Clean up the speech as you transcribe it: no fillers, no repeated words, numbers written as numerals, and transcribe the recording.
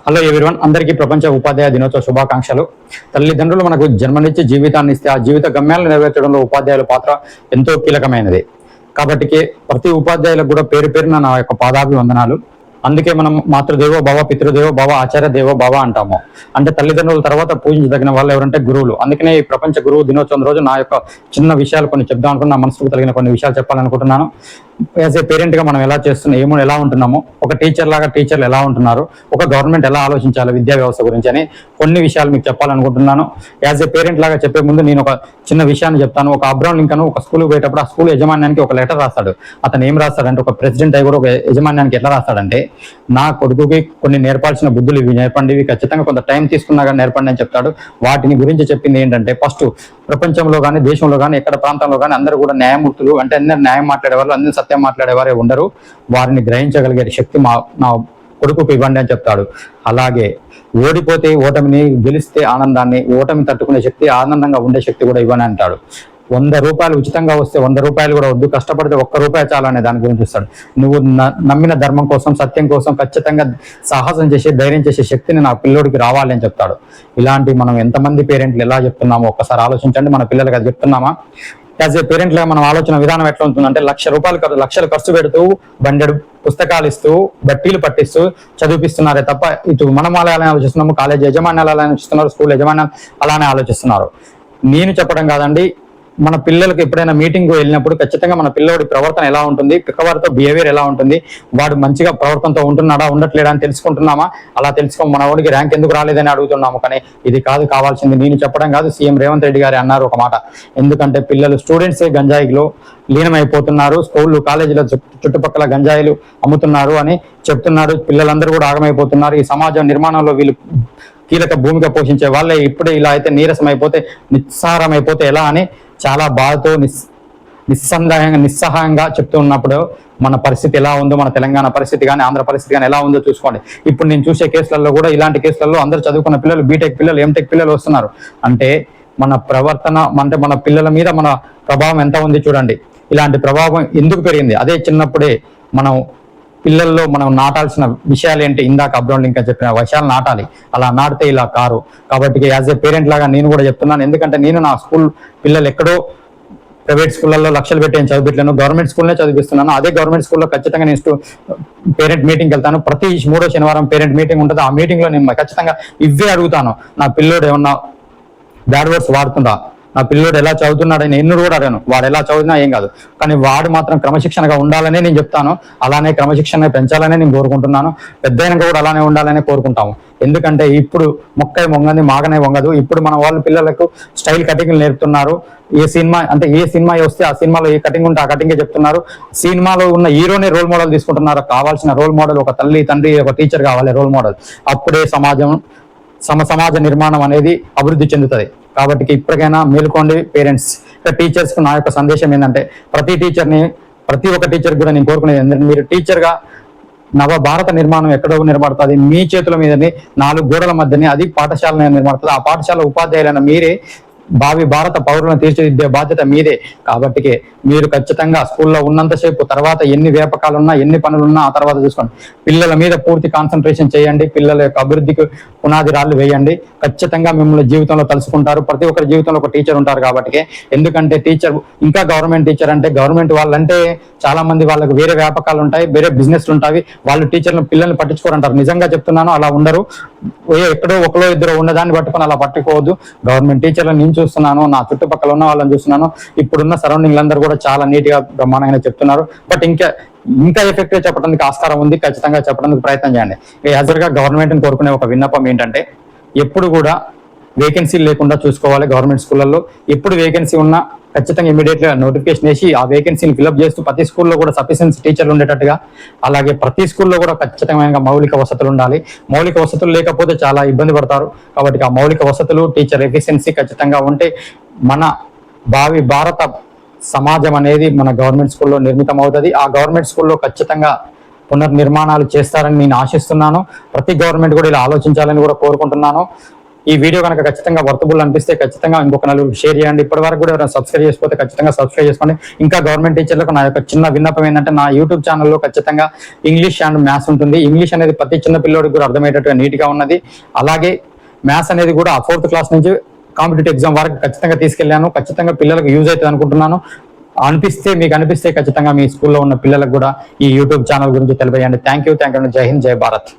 Hello everyone, అందరికీ ప్రపంచ ఉపాధ్యాయ దినోత్సవ శుభాకాంక్షలు. తల్లిదండ్రులు మనకు జన్మనిచ్చి జీవితాన్ని ఇస్తే ఆ జీవిత గమ్యాలను నెరవేర్చడంలో ఉపాధ్యాయుల పాత్ర ఎంతో కీలకమైనది. కాబట్టి ప్రతి ఉపాధ్యాయులకు కూడా పేరు పేరున నా యొక్క పాదాభివందనాలు. అందుకే మనం మాతృదేవో భవ, పితృదేవో భవ, ఆచార్య దేవో భవ అంటాము. అంటే తల్లిదండ్రుల తర్వాత పూజించదగిన వాళ్ళు ఎవరంటే గురువులు. అందుకనే ఈ ప్రపంచ గురువు దినోత్సవం రోజు నా యొక్క చిన్న విషయాలు కొన్ని చెప్దాం అనుకున్న, నా మనసుకు కలిగిన కొన్ని విషయాలు చెప్పాలనుకుంటున్నాను. యాజ్ ఏ పేరెంట్ గా మనం ఎలా చేస్తున్నాం, ఎలా ఉంటున్నాము, ఒక టీచర్ లాగా టీచర్లు ఎలా ఉంటున్నారు, ఒక గవర్నమెంట్ ఎలా ఆలోచించాలి విద్యా వ్యవస్థ గురించి అని కొన్ని విషయాలు మీకు చెప్పాలనుకుంటున్నాను. యాజ్ ఏ పేరెంట్ లాగా చెప్పే ముందు నేను ఒక చిన్న విషయాన్ని చెప్తాను. ఒక అబ్రహం లింకన్ ఒక స్కూల్కి పోయేటప్పుడు ఆ స్కూల్ యజమాన్యానికి ఒక లెటర్ రాస్తాడు. అతను ఏం రాస్తాడంటే, ఒక ప్రెసిడెంట్ అయి కూడా ఒక యజమాన్యానికి ఎట్లా రాస్తాడంటే, నా కొడుకుకి కొన్ని నేర్పాల్సిన బుద్ధులు ఇవి నేర్పండి, ఇవి ఖచ్చితంగా కొంత టైం తీసుకున్నా కానీ నేర్పండి అని చెప్తాడు. వాటిని గురించి చెప్పింది ఏంటంటే, ఫస్ట్ ప్రపంచంలో కానీ దేశంలో కానీ ఎక్కడ ప్రాంతంలో కానీ అందరూ కూడా న్యాయమూర్తులు, అంటే అందరు న్యాయం మాట్లాడేవాళ్ళు, అందరూ సత్యం మాట్లాడేవారే ఉండరు. వారిని గ్రహించగలిగే శక్తి నా కొడుకుకు ఇవ్వండి అని చెప్తాడు. అలాగే ఓడిపోతే ఓటమిని, గెలిస్తే ఆనందాన్ని, ఓటమి తట్టుకునే శక్తి, ఆనందంగా ఉండే శక్తి కూడా ఇవ్వని అంటాడు. 100 రూపాయలు ఉచితంగా వస్తే 100 రూపాయలు కూడా వద్దు, కష్టపడితే 1 రూపాయి చాలు అనే దాని గురించి ఇస్తాడు. నువ్వు నమ్మిన ధర్మం కోసం, సత్యం కోసం ఖచ్చితంగా సాహసం చేసి ధైర్యం చేసే శక్తిని నా పిల్లోడికి రావాలి అని చెప్తాడు. ఇలాంటి మనం ఎంతమంది పేరెంట్లు ఎలా చెప్తున్నామో ఒక్కసారి ఆలోచించండి. మన పిల్లలకి అది చెప్తున్నామా? యాజ్ ఏ పేరెంట్ గా మనం ఆలోచన విధానం ఎట్లా ఉంటుందంటే, లక్షలు ఖర్చు పెడుతూ, బండెడు పుస్తకాలు ఇస్తూ, బట్టీలు పట్టిస్తూ చదివిపిస్తున్నారే తప్ప ఇటు మనం అలానే ఆలోచిస్తున్నాము, కాలేజ్ యజమాన్యాలు అలానే ఆలోచిస్తున్నారు, స్కూల్ యజమాన్యాలు అలానే ఆలోచిస్తున్నారు. నేను చెప్పడం కాదండి, మన పిల్లలకు ఎప్పుడైనా మీటింగ్ వెళ్ళినప్పుడు ఖచ్చితంగా మన పిల్లోడి ప్రవర్తన ఎలా ఉంటుంది, పిక్కవారితో బిహేవియర్ ఎలా ఉంటుంది, వాడు మంచిగా ప్రవర్తనతో ఉంటున్నాడా ఉండట్లేడా అని తెలుసుకుంటున్నామా? అలా తెలుసుకో. మన వాడికి ర్యాంక్ ఎందుకు రాలేదని అడుగుతున్నాము. కానీ ఇది కాదు కావాల్సింది. నేను చెప్పడం కాదు, సీఎం రేవంత్ రెడ్డి గారు అన్నారు ఒక మాట. ఎందుకంటే పిల్లలు స్టూడెంట్సే గంజాయిలో లీనమైపోతున్నారు, స్కూళ్ళు కాలేజీల చుట్టుపక్కల గంజాయిలు అమ్ముతున్నారు అని చెప్తున్నారు. పిల్లలందరూ కూడా ఆగమైపోతున్నారు. ఈ సమాజం నిర్మాణంలో వీళ్ళు కీలక భూమిక పోషించే వాళ్ళే ఇప్పుడే ఇలా అయితే నీరసమైపోతే, నిస్సారమైపోతే ఎలా అని చాలా బాధతో నిస్సహాయంగా చెప్తూ ఉన్నప్పుడు మన పరిస్థితి ఎలా ఉందో, మన తెలంగాణ పరిస్థితి కానీ ఆంధ్ర పరిస్థితి కానీ ఎలా ఉందో చూసుకోండి. ఇప్పుడు నేను చూసే కేసులలో కూడా, ఇలాంటి కేసులలో అందరూ చదువుకున్న పిల్లలు, బీటెక్ పిల్లలు, ఎంటెక్ పిల్లలు వస్తున్నారు. అంటే మన ప్రవర్తన, అంటే మన పిల్లల మీద మన ప్రభావం ఎంత ఉంది చూడండి. ఇలాంటి ప్రభావం ఎందుకు పెరిగింది? అదే చిన్నప్పుడే మనం పిల్లల్లో మనం నాటాల్సిన విషయాలు ఏంటి? ఇందాక అబ్రహం లింకన్ చెప్పిన విషయాలు నాటాలి. అలా నాటితే ఇలా కారు. కాబట్టి యాజ్ ఏ పేరెంట్ లాగా నేను కూడా చెప్తున్నాను. ఎందుకంటే నేను నా స్కూల్ పిల్లలు ఎక్కడో ప్రైవేట్ స్కూళ్ళల్లో లక్షలు పెట్టి నేను చదివించలేను, గవర్నమెంట్ స్కూల్నే చదివిస్తున్నాను. అదే గవర్నమెంట్ స్కూల్లో ఖచ్చితంగా నేను పేరెంట్ మీటింగ్కి వెళ్తాను. ప్రతి 3వ శనివారం పేరెంట్ మీటింగ్ ఉంటుంది. ఆ మీటింగ్లో నేను ఖచ్చితంగా ఇవే అడుగుతాను. నా పిల్లోడు ఏమన్నా బ్యాడ్ వర్డ్స్ వాడుతుందా, నా పిల్లోడు ఎలా చదువుతున్నాడని ఎన్నుడు కూడా అడగను. వాడు ఎలా చదివినా ఏం కాదు, కానీ వాడు మాత్రం క్రమశిక్షణగా ఉండాలనే నేను చెప్తాను. అలానే క్రమశిక్షణ పెంచాలనే నేను కోరుకుంటున్నాను. పెద్దయినాక కూడా అలానే ఉండాలనే కోరుకుంటాము. ఎందుకంటే ఇప్పుడు మొక్కై మొంగది మాగనే వంగదు. ఇప్పుడు మన వాళ్ళు పిల్లలకు స్టైల్ కటింగ్లు నేర్పుతున్నారు. ఏ సినిమా వస్తే ఆ సినిమాలో ఏ కటింగ్ ఉంటే ఆ కటింగే చెప్తున్నారు. సినిమాలో ఉన్న హీరోనే రోల్ మోడల్ తీసుకుంటున్నారు. కావాల్సిన రోల్ మోడల్ ఒక తల్లి, తండ్రి, ఒక టీచర్ కావాలి రోల్ మోడల్. అప్పుడే సమాజ నిర్మాణం అనేది అభివృద్ధి చెందుతుంది. కాబట్టి ఇప్పటికైనా మేలుకోండి పేరెంట్స్. టీచర్స్ కు నా యొక్క సందేశం ఏంటంటే, ప్రతి ఒక్క టీచర్ కూడా నేను కోరుకునేది ఏంటంటే, మీరు టీచర్గా నవ భారత నిర్మాణం ఎక్కడో నిలబడుతుంది మీ చేతుల మీదని, 4 గోడల మధ్యని. అది పాఠశాల నిలబడుతుంది. ఆ పాఠశాల ఉపాధ్యాయులైన మీరే భావి భారత పౌరులను తీర్చిదిద్దే బాధ్యత మీదే. కాబట్టి మీరు ఖచ్చితంగా స్కూల్లో ఉన్నంతసేపు, తర్వాత ఎన్ని వ్యాపకాలున్నా, ఎన్ని పనులున్నా ఆ తర్వాత చూసుకోండి. పిల్లల మీద పూర్తి కాన్సన్ట్రేషన్ చేయండి. పిల్లల యొక్క అభివృద్ధికి పునాది రాళ్ళు వేయండి. ఖచ్చితంగా మిమ్మల్ని జీవితంలో తలుసుకుంటారు. ప్రతి ఒక్కరి జీవితంలో ఒక టీచర్ ఉంటారు. కాబట్టి ఎందుకంటే టీచర్, ఇంకా గవర్నమెంట్ టీచర్ అంటే, గవర్నమెంట్ వాళ్ళంటే చాలా మంది వాళ్ళకి వేరే వ్యాపకాలు ఉంటాయి, వేరే బిజినెస్లు ఉంటాయి. వాళ్ళు పిల్లల్ని పట్టించుకోరంటారు. నిజంగా చెప్తున్నాను, అలా ఉండరు. ఎక్కడో ఒకరో ఇద్దరు ఉన్నదాన్ని పట్టుకొని అలా పట్టుకోవద్దు. గవర్నమెంట్ టీచర్లను నేను చూస్తున్నాను, నా చుట్టుపక్కల ఉన్న వాళ్ళని చూస్తున్నాను. ఇప్పుడున్న సరౌండింగ్ అందరూ కూడా చాలా నీట్ గా బ్రహ్మాండంగా చెప్తున్నారు. బట్ ఇంకా ఎఫెక్టివ్ చెప్పడానికి ఆస్కారం ఉంది. ఖచ్చితంగా చెప్పడానికి ప్రయత్నం చేయండి. యాజర్గా గవర్నమెంట్ని కోరుకునే ఒక విన్నపం ఏంటంటే, ఎప్పుడు కూడా వేకెన్సీ లేకుండా చూసుకోవాలి. గవర్నమెంట్ స్కూళ్ళల్లో ఎప్పుడు వేకెన్సీ ఉన్నా ఖచ్చితంగా ఇమీడియట్గా నోటిఫికేషన్ వేసి ఆ వేకెన్సీని ఫిల్అప్ చేస్తూ ప్రతి స్కూల్లో కూడా సఫిషియెన్సీ టీచర్లు ఉండేటట్టుగా, అలాగే ప్రతి స్కూల్లో కూడా ఖచ్చితమైన మౌలిక వసతులు ఉండాలి. మౌలిక వసతులు లేకపోతే చాలా ఇబ్బంది పడతారు. కాబట్టి ఆ మౌలిక వసతులు, టీచర్ ఎఫిషియన్సీ ఖచ్చితంగా ఉంటే మన భావి భారత సమాజం అనేది మన గవర్నమెంట్ స్కూల్లో నిర్మితం అవుతుంది. ఆ గవర్నమెంట్ స్కూల్లో ఖచ్చితంగా పునర్నిర్మాణాలు చేస్తారని నేను ఆశిస్తున్నాను. ప్రతి గవర్నమెంట్ కూడా ఇలా ఆలోచించాలని కూడా కోరుకుంటున్నాను. ఈ వీడియో కనుక ఖచ్చితంగా వర్తబుల్ అనిపిస్తే ఖచ్చితంగా ఇంకొక నలుగురు షేర్ చేయండి. ఇప్పటి వరకు కూడా ఎవరైనా సబ్స్క్రైబ్ చేసుకోతే ఖచ్చితంగా సబ్స్క్రైబ్ చేసుకోండి. ఇంకా గవర్నమెంట్ టీచర్లకు నా యొక్క చిన్న విన్నపం ఏంటంటే, నా యూట్యూబ్ ఛానల్లో ఖచ్చితంగా ఇంగ్లీష్ అండ్ మ్యాథ్స్ ఉంటుంది. ఇంగ్లీష్ అనేది ప్రతి చిన్న పిల్లోడికి కూడా అర్థమయ్యేటట్టుగా నీట్గా ఉన్నది. అలాగే మ్యాథ్స్ అనేది కూడా 4th క్లాస్ నుంచి కాంపిటేటివ్ ఎగ్జామ్ వరకు ఖచ్చితంగా తీసుకెళ్లాను. ఖచ్చితంగా పిల్లలకు యూజ్ అవుతుంది అనుకుంటున్నాను. మీకు అనిపిస్తే ఖచ్చితంగా మీ స్కూల్లో ఉన్న పిల్లలకు కూడా ఈ యూట్యూబ్ ఛానల్ గురించి తెలియజేయండి. Thank you. జై హింద్, జై భారత్.